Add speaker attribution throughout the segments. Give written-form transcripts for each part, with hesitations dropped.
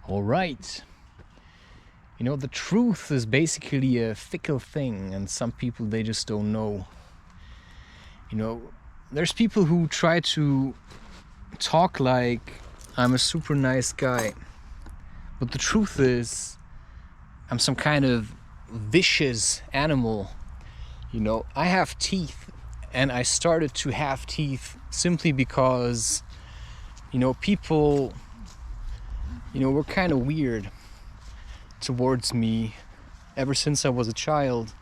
Speaker 1: All right. You know, the truth is basically a fickle thing, and some people, they just don't know. You know, there's people who try to talk like I'm a super nice guy, but the truth is I'm some kind of vicious animal. You know, I have teeth, and I started to have teeth simply because, you know, people, you know, were kind of weird towards me ever since I was a child,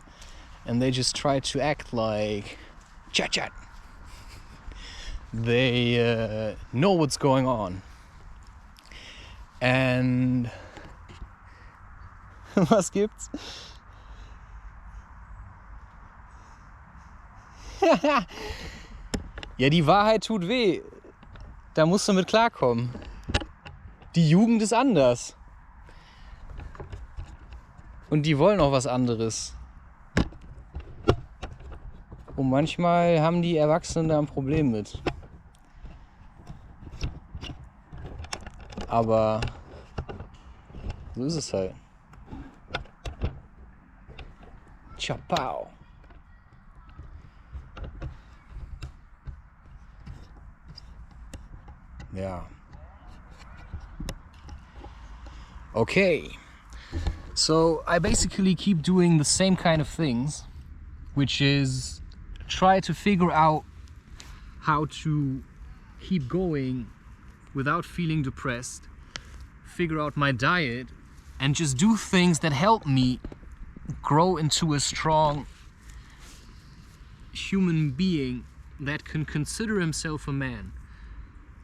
Speaker 1: and they just tried to act like chat. They know what's going on. And was gibt's? Ja, die Wahrheit tut weh. Da musst du mit klarkommen. Die Jugend ist anders. Und die wollen auch was anderes. Und manchmal haben die Erwachsenen da ein Problem mit. Aber so ist es halt. Ciao. Yeah. Okay. So I basically keep doing the same kind of things, which is try to figure out how to keep going without feeling depressed, figure out my diet, and just do things that help me grow into a strong human being that can consider himself a man.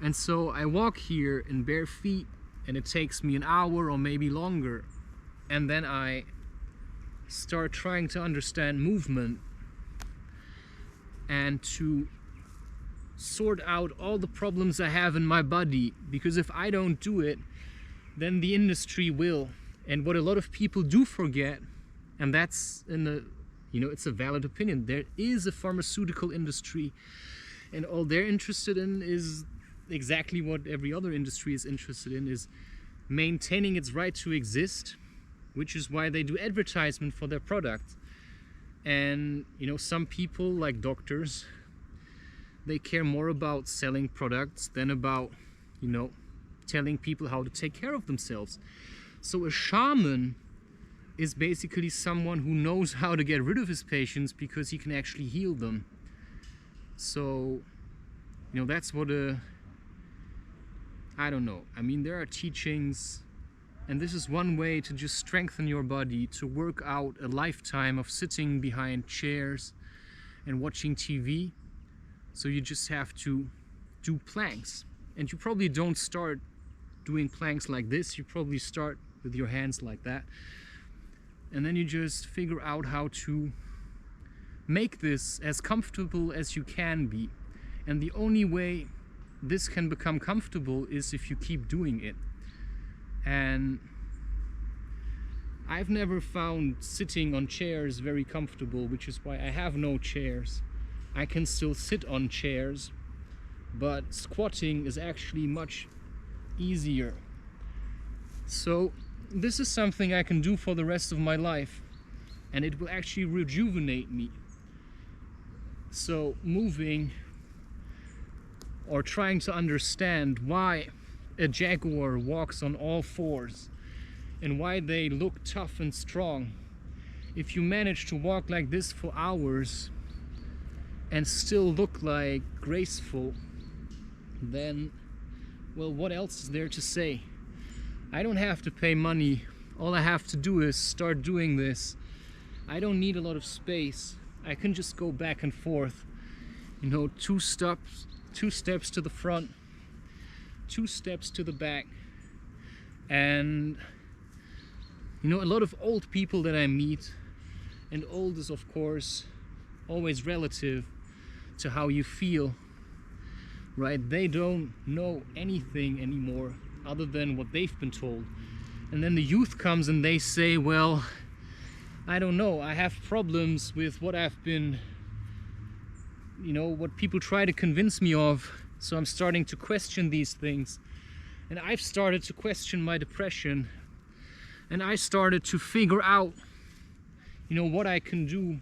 Speaker 1: And so I walk here in bare feet, and it takes me an hour or maybe longer, and then I start trying to understand movement and to sort out all the problems I have in my body, because if I don't do it, then the industry will. And what a lot of people do forget, and that's it's a valid opinion, there is a pharmaceutical industry, and all they're interested in is exactly what every other industry is interested in, is maintaining its right to exist, which is why they do advertisement for their product. And you know, some people, like doctors, they care more about selling products than about, you know, telling people how to take care of themselves. So a shaman is basically someone who knows how to get rid of his patients because he can actually heal them. So, you know, that's what I don't know. I mean, there are teachings, and this is one way to just strengthen your body, to work out a lifetime of sitting behind chairs and watching TV. So you just have to do planks. And you probably don't start doing planks like this. You probably start with your hands like that. And then you just figure out how to make this as comfortable as you can be. And the only way this can become comfortable is if you keep doing it. And I've never found sitting on chairs very comfortable, which is why I have no chairs. I can still sit on chairs, but squatting is actually much easier. So this is something I can do for the rest of my life, and it will actually rejuvenate me. So moving or trying to understand why a jaguar walks on all fours and why they look tough and strong. If you manage to walk like this for hours and still look like graceful, then, well, what else is there to say? I don't have to pay money. All I have to do is start doing this. I don't need a lot of space. I can just go back and forth, you know, two steps to the front, 2 steps to the back. And you know, a lot of old people that I meet, and old is of course always relative to how you feel, right? They don't know anything anymore other than what they've been told. And then the youth comes and they say, well, I don't know, I have problems with what I've been, you know, what people try to convince me of, so I'm starting to question these things. And I've started to question my depression, and I started to figure out, you know, what I can do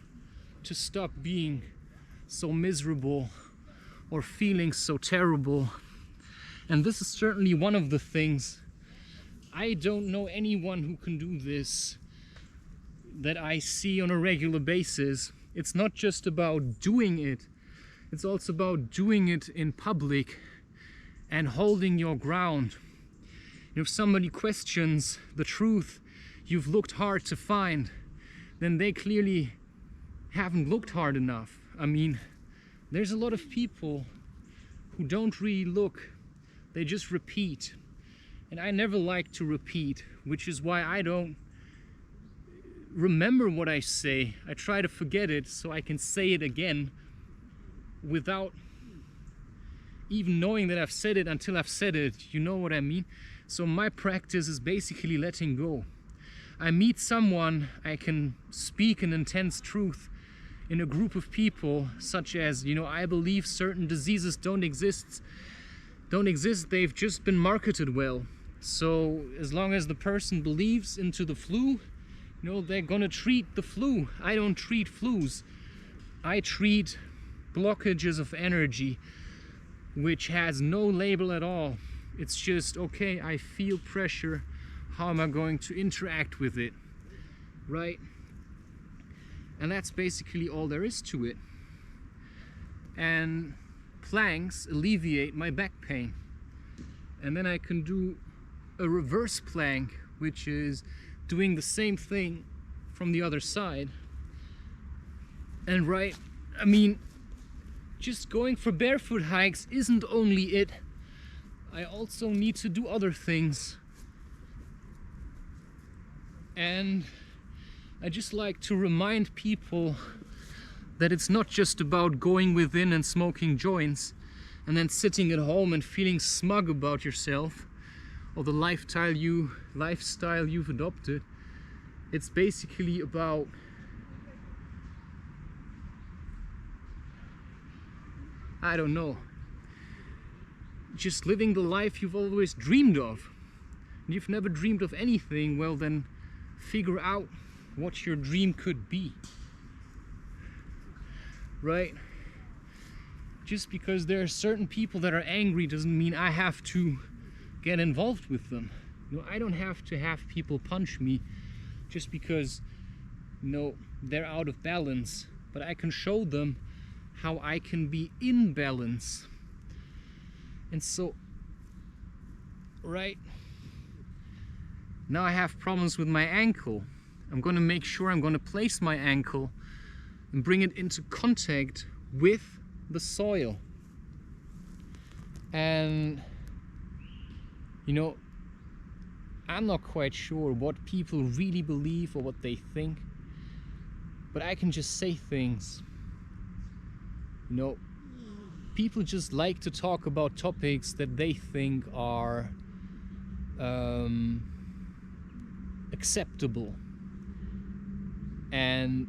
Speaker 1: to stop being so miserable or feeling so terrible. And this is certainly one of the things. I don't know anyone who can do this that I see on a regular basis. It's not just about doing it, it's also about doing it in public and holding your ground. If somebody questions the truth you've looked hard to find, then they clearly haven't looked hard enough. I mean, there's a lot of people who don't really look, they just repeat. And I never like to repeat, which is why I don't remember what I say. I try to forget it so I can say it again without even knowing that I've said it until I've said it. You know what I mean? So my practice is basically letting go. I meet someone, I can speak an intense truth in a group of people, such as, you know, I believe certain diseases don't exist, they've just been marketed well. So as long as the person believes into the flu, you know, they're gonna treat the flu. I don't treat flus. I treat blockages of energy, which has no label at all. It's just, okay, I feel pressure. How am I going to interact with it, right? And that's basically all there is to it. And planks alleviate my back pain. And then I can do a reverse plank, which is doing the same thing from the other side. And right, I mean, just going for barefoot hikes isn't only it. I also need to do other things. And I just like to remind people that it's not just about going within and smoking joints and then sitting at home and feeling smug about yourself or the lifestyle you've adopted. It's basically about I don't know, just living the life you've always dreamed of. And you've never dreamed of anything, well then figure out what your dream could be, right? Just because there are certain people that are angry doesn't mean I have to get involved with them. You know, I don't have to have people punch me just because, you know, they're out of balance, but I can show them how I can be in balance. And so, right now I have problems with my ankle. I'm going to make sure I'm going to place my ankle and bring it into contact with the soil. And you know, I'm not quite sure what people really believe or what they think, but I can just say things. You know, people just like to talk about topics that they think are acceptable. And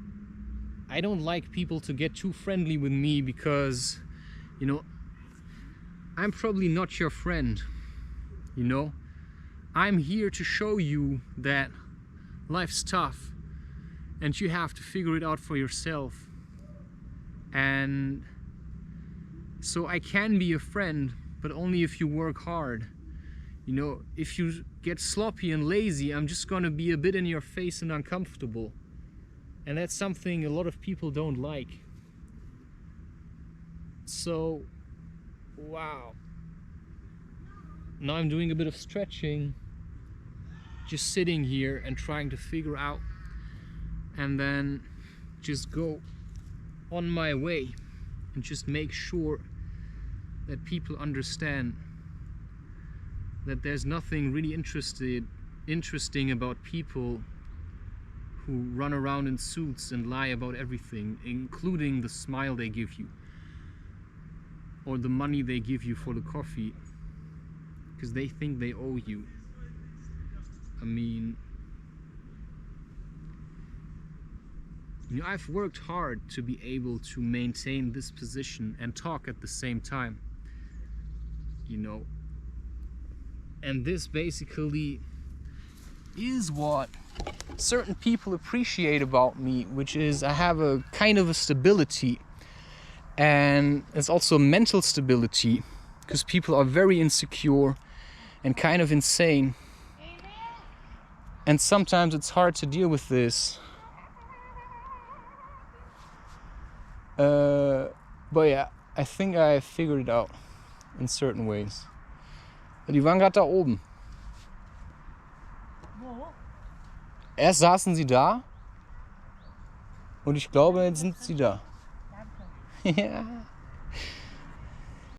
Speaker 1: I don't like people to get too friendly with me because, you know, I'm probably not your friend, you know? I'm here to show you that life's tough and you have to figure it out for yourself. And so I can be a friend, but only if you work hard. You know, if you get sloppy and lazy, I'm just gonna be a bit in your face and uncomfortable. And that's something a lot of people don't like. So, wow. Now I'm doing a bit of stretching, just sitting here and trying to figure out, and then just go on my way and just make sure that people understand that there's nothing really interesting about people who run around in suits and lie about everything, including the smile they give you or the money they give you for the coffee, because they think they owe you. I mean, you know, I've worked hard to be able to maintain this position and talk at the same time. You know, And this basically is what certain people appreciate about me, which is I have a kind of a stability, and it's also mental stability, because people are very insecure and kind of insane, and sometimes it's hard to deal with this. But yeah, I think I figured it out in certain ways. Die waren gerade da oben.
Speaker 2: Wo?
Speaker 1: Erst saßen sie da und ich glaube, jetzt sind sie da.
Speaker 2: Danke.
Speaker 1: Ja.